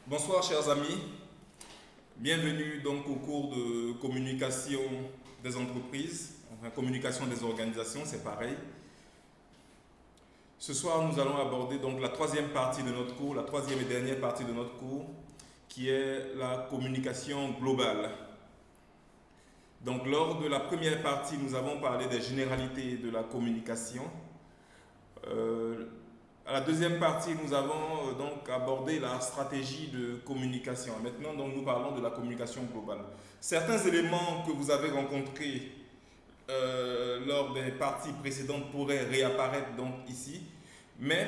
Bonsoir chers amis, bienvenue donc au cours de communication des entreprises, enfin communication des organisations, c'est pareil. Ce soir nous allons aborder donc la troisième partie de notre cours, la troisième et dernière partie de notre cours, qui est la communication globale. Donc lors de la première partie, nous avons parlé des généralités de la communication. À la deuxième partie, nous avons donc abordé la stratégie de communication. Maintenant, donc, nous parlons de la communication globale. Certains éléments que vous avez rencontrés lors des parties précédentes pourraient réapparaître donc ici, mais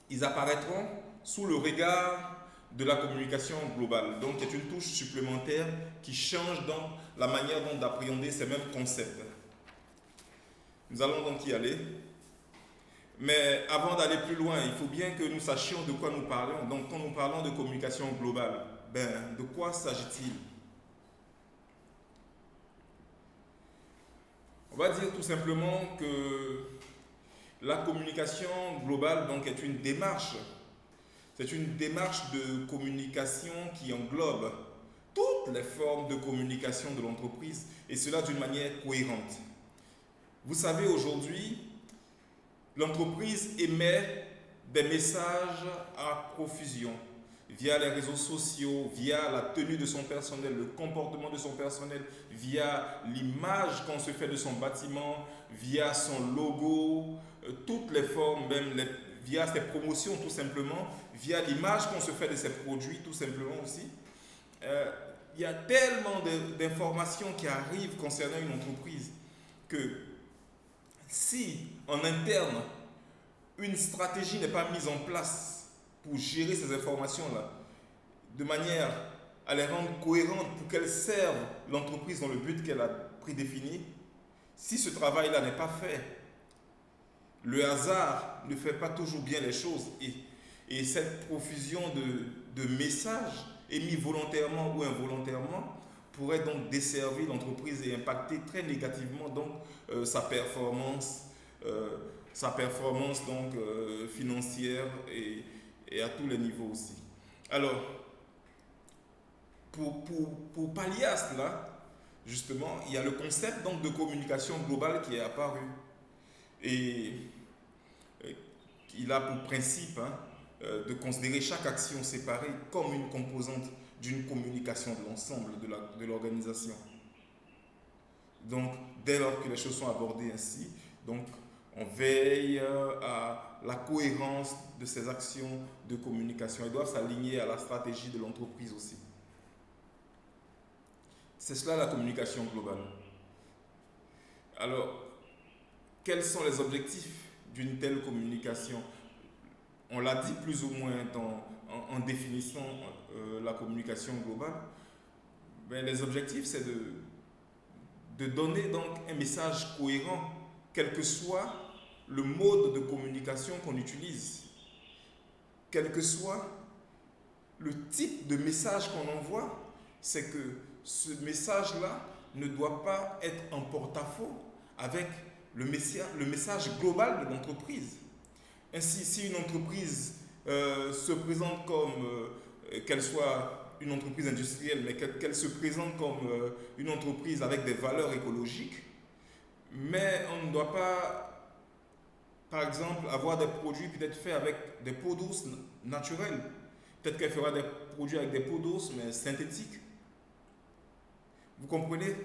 ils apparaîtront sous le regard de la communication globale. Donc, c'est une touche supplémentaire qui change donc la manière dont d'appréhender ces mêmes concepts. Nous allons donc y aller. Mais avant d'aller plus loin, il faut bien que nous sachions de quoi nous parlons. Donc, quand nous parlons de communication globale, de quoi s'agit-il? On va dire tout simplement que la communication globale donc, est une démarche. C'est une démarche de communication qui englobe toutes les formes de communication de l'entreprise et cela d'une manière cohérente. Vous savez, aujourd'hui, l'entreprise émet des messages à profusion via les réseaux sociaux, via la tenue de son personnel, le comportement de son personnel, via l'image qu'on se fait de son bâtiment, via son logo, toutes les formes, via ses promotions tout simplement, via l'image qu'on se fait de ses produits tout simplement aussi. Il y a tellement d'informations qui arrivent concernant une entreprise que si en interne, une stratégie n'est pas mise en place pour gérer ces informations-là, de manière à les rendre cohérentes pour qu'elles servent l'entreprise dans le but qu'elle a prédéfini, si ce travail-là n'est pas fait, le hasard ne fait pas toujours bien les choses et cette profusion de messages émis volontairement ou involontairement pourrait donc desservir l'entreprise et impacter très négativement donc sa performance donc financière et à tous les niveaux aussi. Alors, pour pallier à cela, justement, il y a le concept donc de communication globale qui est apparu et il a pour principe de considérer chaque action séparée comme une composante d'une communication de l'ensemble de l'organisation. Donc, dès lors que les choses sont abordées ainsi, donc, on veille à la cohérence de ces actions de communication. Elles doivent s'aligner à la stratégie de l'entreprise aussi. C'est cela la communication globale. Alors, quels sont les objectifs d'une telle communication? On l'a dit plus ou moins en définissant la communication globale. Les objectifs, c'est de donner donc un message cohérent, quel que soit le mode de communication qu'on utilise, quel que soit le type de message qu'on envoie, c'est que ce message-là ne doit pas être en porte-à-faux avec le message global de l'entreprise. Ainsi, si une entreprise se présente comme qu'elle soit une entreprise industrielle, mais qu'elle se présente comme une entreprise avec des valeurs écologiques, mais on ne doit pas, par exemple, avoir des produits peut-être faits avec des peaux d'ours naturelles. Peut-être qu'elle fera des produits avec des peaux d'ours, mais synthétiques. Vous comprenez?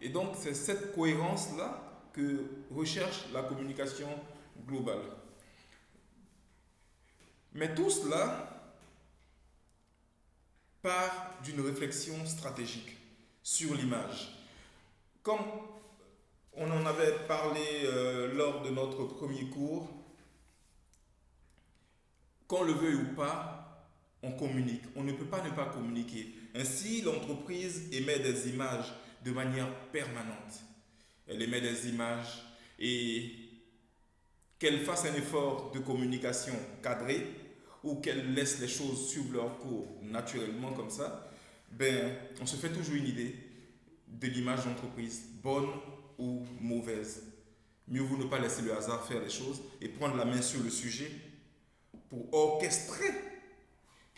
Et donc, c'est cette cohérence-là que recherche la communication globale. Mais tout cela part d'une réflexion stratégique sur l'image. Comme on en avait parlé lors de notre premier cours, qu'on le veuille ou pas, on communique. On ne peut pas ne pas communiquer. Ainsi, l'entreprise émet des images de manière permanente. Elle émet des images et qu'elle fasse un effort de communication cadré ou qu'elle laisse les choses suivre leur cours naturellement comme ça, on se fait toujours une idée de l'image d'entreprise, bonne ou mauvaise. Mieux vaut ne pas laisser le hasard faire les choses et prendre la main sur le sujet pour orchestrer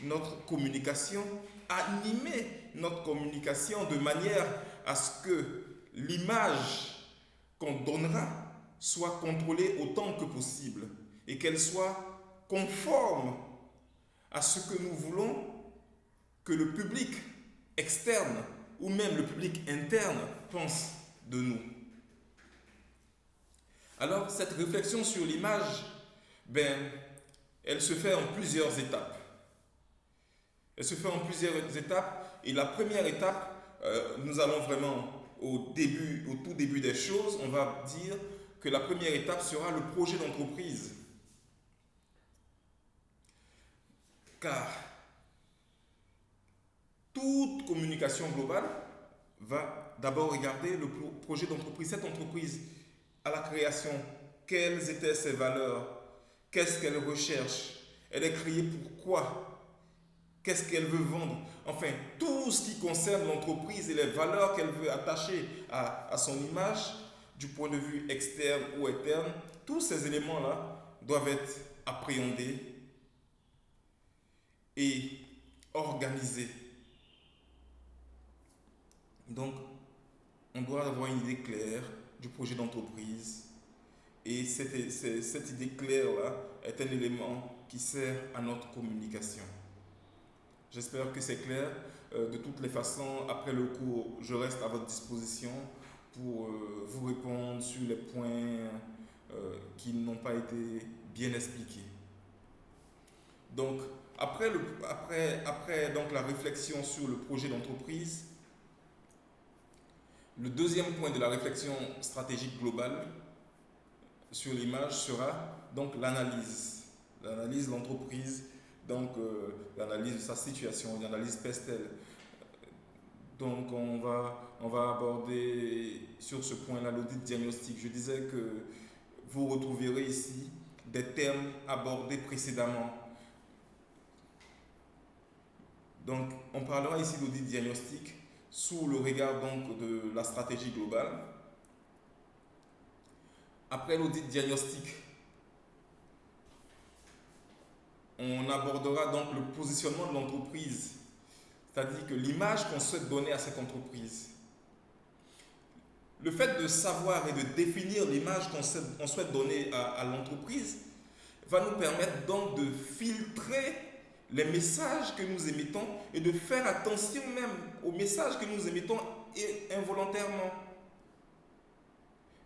notre communication, animer notre communication de manière à ce que l'image qu'on donnera soit contrôlée autant que possible et qu'elle soit conforme à ce que nous voulons que le public externe ou même le public interne pense de nous. Alors, cette réflexion sur l'image, elle se fait en plusieurs étapes. Elle se fait en plusieurs étapes et la première étape, nous allons vraiment au tout début des choses, on va dire que la première étape sera le projet d'entreprise. Car toute communication globale va d'abord regarder le projet d'entreprise. Cette entreprise, à la création, quelles étaient ses valeurs? Qu'est-ce qu'elle recherche? Elle est créée pourquoi? Qu'est-ce qu'elle veut vendre? Enfin, tout ce qui concerne l'entreprise et les valeurs qu'elle veut attacher à son image, du point de vue externe ou interne, tous ces éléments-là doivent être appréhendés et organisés. Donc, on doit avoir une idée claire du projet d'entreprise et cette idée claire-là est un élément qui sert à notre communication. J'espère que c'est clair. De toutes les façons, après le cours, je reste à votre disposition pour vous répondre sur les points qui n'ont pas été bien expliqués. Donc, après donc, la réflexion sur le projet d'entreprise, le deuxième point de la réflexion stratégique globale sur l'image sera donc l'analyse. L'analyse de l'entreprise, donc l'analyse de sa situation, l'analyse PESTEL. Donc on va aborder sur ce point-là l'audit diagnostic. Je disais que vous retrouverez ici des termes abordés précédemment. Donc on parlera ici d'audit diagnostic sous le regard donc de la stratégie globale. Après l'audit diagnostic, on abordera donc le positionnement de l'entreprise, c'est-à-dire que l'image qu'on souhaite donner à cette entreprise. Le fait de savoir et de définir l'image qu'on souhaite donner à l'entreprise va nous permettre donc de filtrer les messages que nous émettons et de faire attention même aux messages que nous émettons involontairement.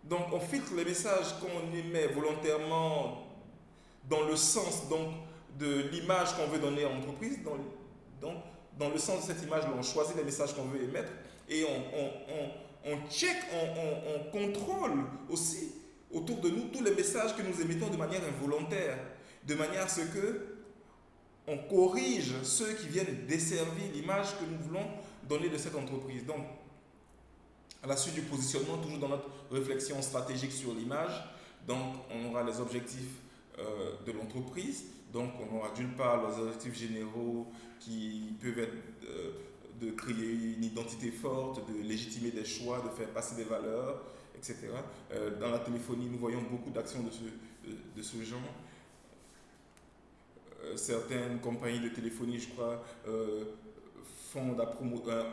Donc on filtre les messages qu'on émet volontairement dans le sens donc, de l'image qu'on veut donner à l'entreprise. Dans le sens de cette image-là, on choisit les messages qu'on veut émettre et on check, on contrôle aussi autour de nous tous les messages que nous émettons de manière involontaire, de manière à ce que on corrige ceux qui viennent desservir l'image que nous voulons donner de cette entreprise. Donc, à la suite du positionnement, toujours dans notre réflexion stratégique sur l'image, donc on aura les objectifs de l'entreprise. Donc, on aura d'une part les objectifs généraux qui peuvent être de créer une identité forte, de légitimer des choix, de faire passer des valeurs, etc. Dans la téléphonie, nous voyons beaucoup d'actions de ce genre. Certaines compagnies de téléphonie, je crois,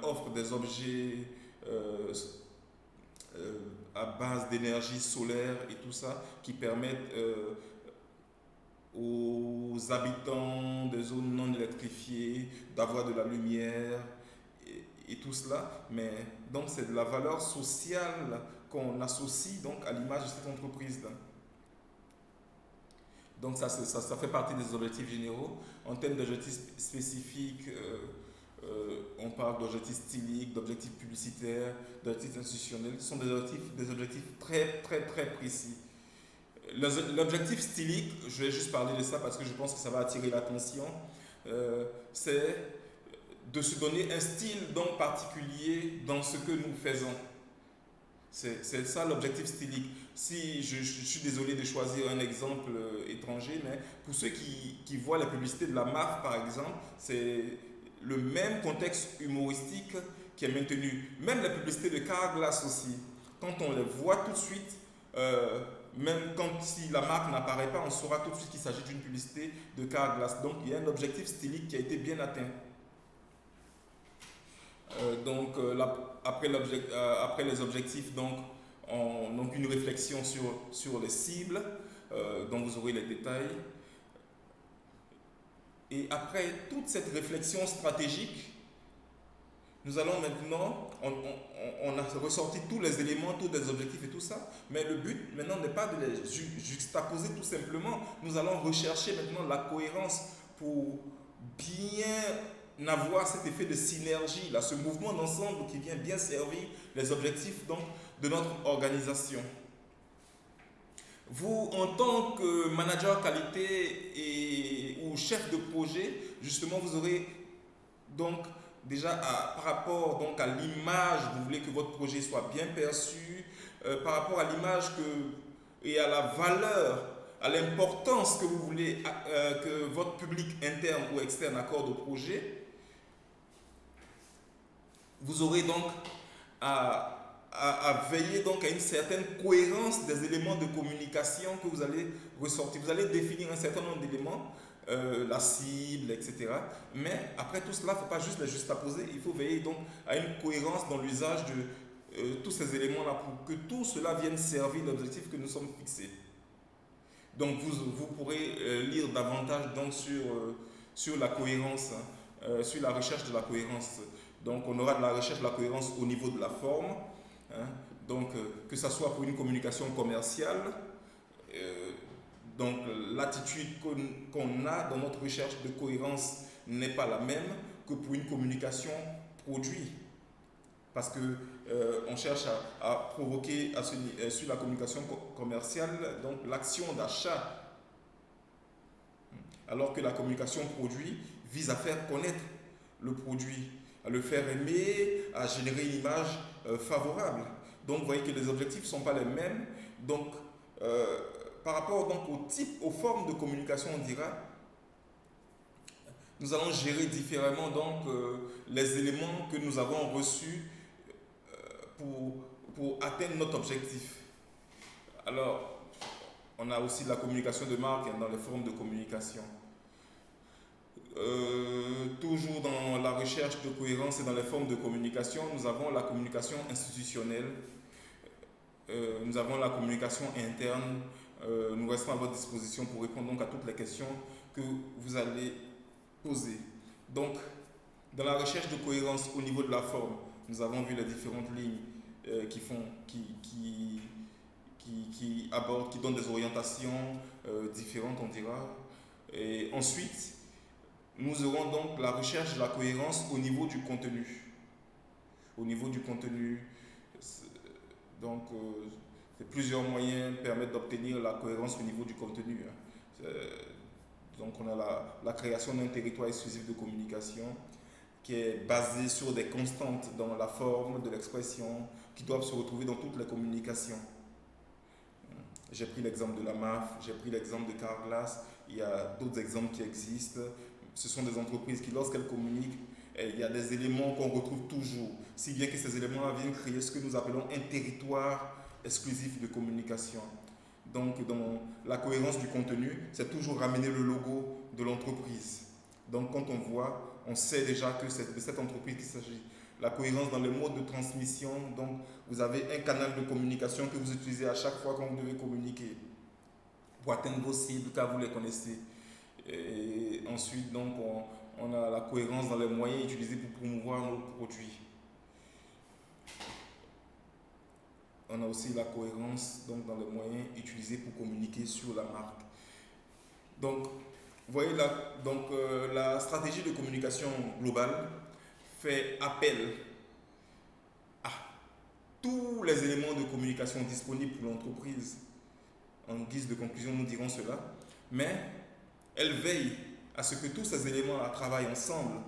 offrent des objets à base d'énergie solaire et tout ça, qui permettent aux habitants des zones non électrifiées d'avoir de la lumière et tout cela. Mais donc c'est de la valeur sociale qu'on associe donc à l'image de cette entreprise-là. Donc ça fait partie des objectifs généraux. En termes d'objectifs spécifiques, on parle d'objectifs styliques, d'objectifs publicitaires, d'objectifs institutionnels. Ce sont des objectifs très très très précis. L'objectif stylique, je vais juste parler de ça parce que je pense que ça va attirer l'attention, c'est de se donner un style donc particulier dans ce que nous faisons. C'est ça l'objectif stylique. Si je suis désolé de choisir un exemple étranger, mais pour ceux qui voient la publicité de la MAF par exemple, c'est le même contexte humoristique qui est maintenu. Même la publicité de Carglass aussi, quand on les voit tout de suite, même quand si la marque n'apparaît pas, on saura tout de suite qu'il s'agit d'une publicité de Carglass. Donc il y a un objectif stylique qui a été bien atteint. Après les objectifs, donc une réflexion sur les cibles, dont vous aurez les détails. Et après toute cette réflexion stratégique, nous allons maintenant, on a ressorti tous les éléments, tous les objectifs et tout ça, mais le but maintenant n'est pas de les juxtaposer tout simplement. Nous allons rechercher maintenant la cohérence pour bien avoir cet effet de synergie, là, ce mouvement d'ensemble qui vient bien servir les objectifs donc, de notre organisation. Vous, en tant que manager qualité ou chef de projet, justement, vous aurez donc déjà par rapport donc, à l'image, vous voulez que votre projet soit bien perçu, par rapport à l'image et à la valeur, à l'importance que vous voulez que votre public interne ou externe accorde au projet, vous aurez donc à veiller donc à une certaine cohérence des éléments de communication que vous allez ressortir. Vous allez définir un certain nombre d'éléments, la cible, etc. Mais après tout cela, il ne faut pas juste les juxtaposer, il faut veiller donc à une cohérence dans l'usage de tous ces éléments-là pour que tout cela vienne servir l'objectif que nous sommes fixés. Donc vous pourrez lire davantage donc, sur la cohérence, sur la recherche de la cohérence. Donc on aura de la recherche de la cohérence au niveau de la forme, hein, donc que ce soit pour une communication commerciale, donc l'attitude qu'on a dans notre recherche de cohérence n'est pas la même que pour une communication produit. Parce qu'on cherche à provoquer sur la communication commerciale donc l'action d'achat. Alors que la communication produit vise à faire connaître le produit, à le faire aimer, à générer une image favorable. Donc vous voyez que les objectifs ne sont pas les mêmes. Donc par rapport donc, au type, aux formes de communication, on dira, nous allons gérer différemment donc, les éléments que nous avons reçus pour atteindre notre objectif. Alors, on a aussi la communication de marque dans les formes de communication. Toujours dans la recherche de cohérence et dans les formes de communication, nous avons la communication institutionnelle, nous avons la communication interne. Nous restons à votre disposition pour répondre donc à toutes les questions que vous allez poser. Donc, dans la recherche de cohérence au niveau de la forme, nous avons vu les différentes lignes qui abordent, qui donnent des orientations différentes, on dira. Et ensuite, nous aurons donc la recherche de la cohérence au niveau du contenu. Au niveau du contenu, donc plusieurs moyens permettent d'obtenir la cohérence au niveau du contenu. Donc on a la création d'un territoire exclusif de communication qui est basé sur des constantes dans la forme de l'expression qui doivent se retrouver dans toutes les communications. J'ai pris l'exemple de la MAF, j'ai pris l'exemple de Carglass, il y a d'autres exemples qui existent. Ce sont des entreprises qui, lorsqu'elles communiquent, il y a des éléments qu'on retrouve toujours, si bien que ces éléments-là viennent créer ce que nous appelons un territoire exclusif de communication. Donc, dans la cohérence du contenu, c'est toujours ramener le logo de l'entreprise. Donc, quand on voit, on sait déjà que c'est de cette entreprise qu'il s'agit. La cohérence dans les modes de transmission, donc vous avez un canal de communication que vous utilisez à chaque fois quand vous devez communiquer pour atteindre vos cibles, car vous les connaissez. Et ensuite, donc, on a la cohérence dans les moyens utilisés pour promouvoir nos produits. On a aussi la cohérence donc, dans les moyens utilisés pour communiquer sur la marque. Donc, vous voyez là, donc, la stratégie de communication globale fait appel à tous les éléments de communication disponibles pour l'entreprise. En guise de conclusion, nous dirons cela. Mais elle veille à ce que tous ces éléments-là travaillent ensemble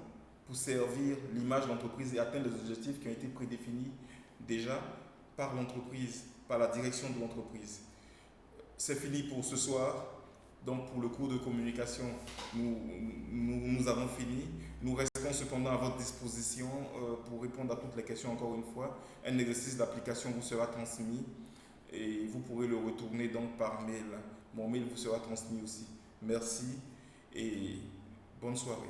pour servir l'image de l'entreprise et atteindre les objectifs qui ont été prédéfinis déjà par l'entreprise, par la direction de l'entreprise. C'est fini pour ce soir. Donc pour le cours de communication, nous avons fini. Nous restons cependant à votre disposition pour répondre à toutes les questions encore une fois. Un exercice d'application vous sera transmis. et vous pourrez le retourner donc par mail. Mon mail vous sera transmis aussi. Merci et bonne soirée.